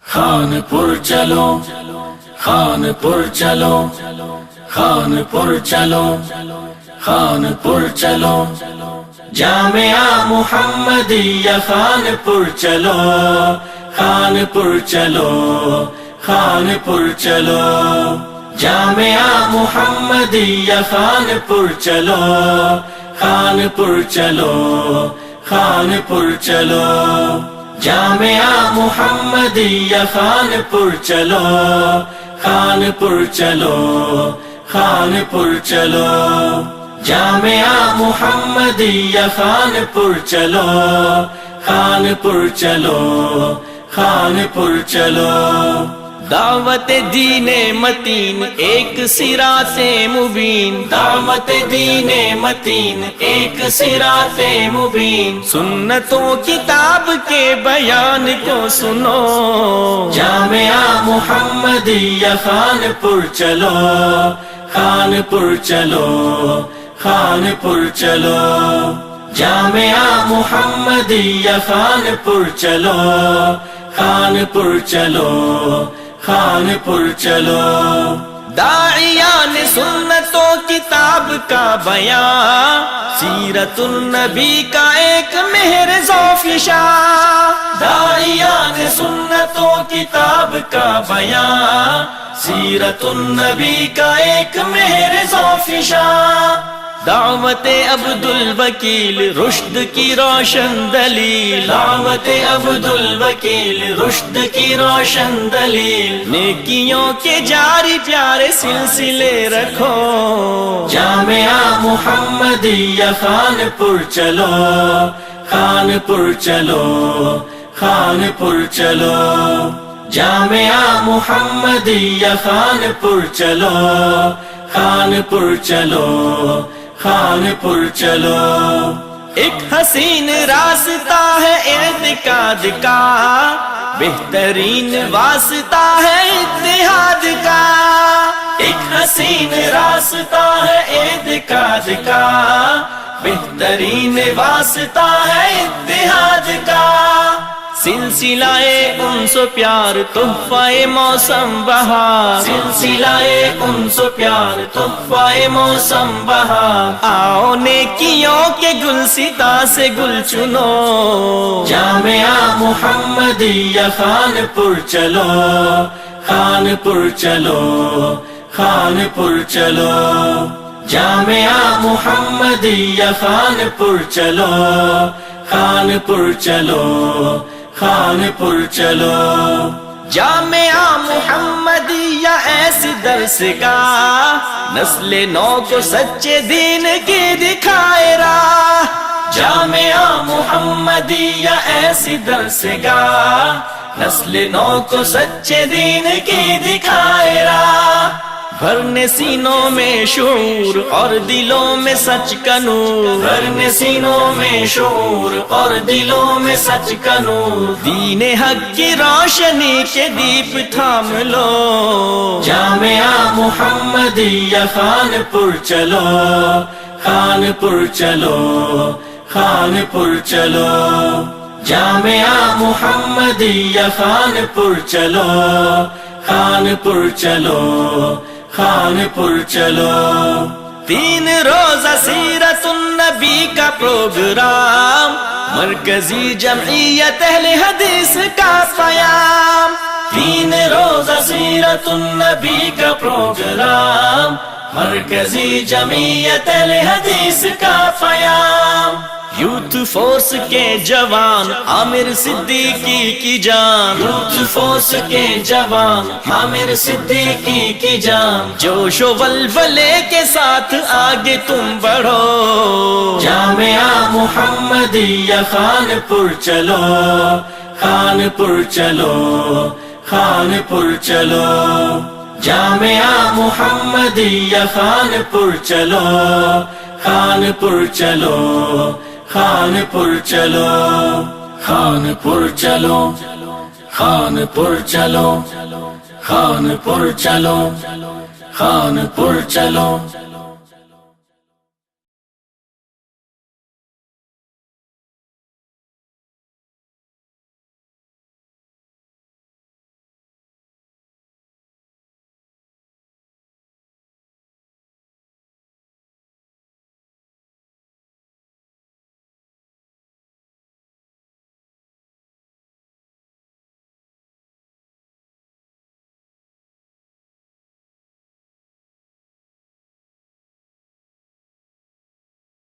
خانپور چلو، خانپور چلو، خانپور چلو، خانپور چلو، جامعہ محمدیہ خانپور چلو، خانپور چلو، خانپور چلو، جامعہ محمدیہ خانپور چلو، خانپور چلو، خانپور چلو، جامعہ محمدیہ خانپور چلو، خانپور چلو، خانپور چلو، جامعہ محمدیہ خانپور چلو، خانپور چلو، خانپور چلو، دعوت دین متین ایک صراط مبین، دعوت دین متین ایک صراط مبین، سنتوں کتاب کے بیان کو سنو، جامعہ محمدیہ خانپور چلو، خانپور چلو، خانپور چلو، جامعہ محمدیہ خانپور چلو، خانپور چلو، خانپور چلو، داعیان سنتوں کتاب کا بیان، سیرت النبی کا ایک مہر ذوفشا، داعیان سنتوں کتاب کا بیان، سیرت النبی کا ایک مہر ذوفشا، دعوت عبد الوکیل رشد کی روشن دلیل، دعوت عبد الوکیل رشد کی روشن دلیل، نیکیوں کے جاری پیارے سلسلے رکھو، جامعہ محمدیہ خانپور چلو، خانپور چلو، خانپور چلو، جامعہ محمدیہ خانپور چلو، خانپور چلو، خانپور چلو، ایک حسین راستہ ہے اعتقاد کا، بہترین واسطہ ہے اتحاد کا، ایک حسین راستہ ہے اعتقاد کا، بہترین واسطہ ہے اتحاد کا، سلسلہ انس و پیار تحفہ موسم بہار، سلسلہ انس و پیار تحفہ موسم بہار، آؤ نیکیوں کے گلستا سے گل چنو، جامعہ محمدیہ خانپور چلو، خانپور چلو، خانپور چلو، جامعہ محمدیہ خانپور چلو، خانپور چلو، خانپور چلو، جامعہ محمدیہ ایسی درس گاہ، نسل نو کو سچے دین کی دکھائے راہ، جامعہ محمدیہ ایسی درس گاہ، نسل نو کو سچے دین کی دکھائے راہ، بھرنے سینوں میں شعور اور دلوں میں سچ کا نور، بھرنے سینوں میں شعور اور دلوں میں سچ کا نور، دین حق کی روشنی کے دیپ تھام لو، جامعہ محمدیہ خانپور چلو، خانپور چلو، خانپور چلو، جامعہ محمدیہ خانپور چلو، خانپور چلو، خانپور چلو، 3 روزہ سیرت النبی کا پروگرام، مرکزی جمعیت اہل حدیث کا پیام، 3 روزہ سیرت النبی کا پروگرام، مرکزی جمعیت اہل حدیث کا پیام، یوتھ فورس کے جوان عامر صدیقی کی جان، یوتھ فورس کے جوان عامر صدیقی کی جان، جوش و ولولے کے ساتھ آگے تم بڑھو، جامعہ محمدیہ خانپور چلو، خانپور چلو، خانپور چلو، جامعہ محمدیہ خانپور چلو، خانپور چلو، خانپور چلو، خانپور چلو، خانپور چلو، خانپور چلو، خانپور چلو،